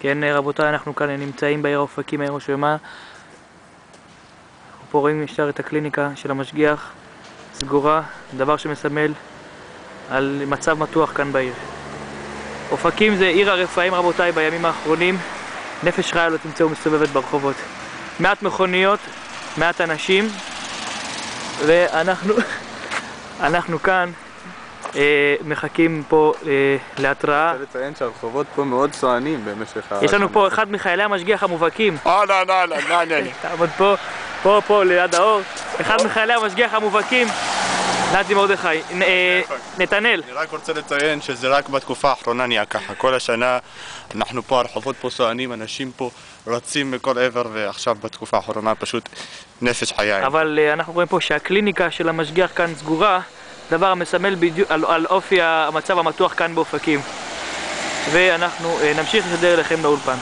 כן, רבותיי, אנחנו כאן נמצאים בעיר אופקים, העיר השלמה. אנחנו פה רואים ישר את הקליניקה של המשגיח, סגורה, דבר שמסמל על מצב מתוח כאן בעיר. אופקים זה עיר הרפאים, רבותיי, בימים האחרונים. נפש חיה לא תמצאו מסתובבת ברחובות. מעט מכוניות, מעט אנשים, ואנחנו כאן מחכים פה להתראה. אני רוצה לציין שהרחובות פה מאוד סוענים במשך יש לנו פה אחד מחיילי המשגיח המובהקים. לא. תעמוד פה ליד האור. אחד מחיילי המשגיח המובהקים, נתי מרדכי. נתנאל. אני רק רוצה לציין שזה רק בתקופה האחרונה נהיה ככה. כל השנה אנחנו פה, הרחובות פה סוענים, אנשים פה רצים מכל עבר, ועכשיו בתקופה האחרונה פשוט נפש חיה. אבל אנחנו רואים פה שהקליניקה של המשגיח כאן סגורה, דבר המסמל בדיוק על אופי המצב המתוח כאן באופקים. ואנחנו נמשיך לשדר לכם לאולפן.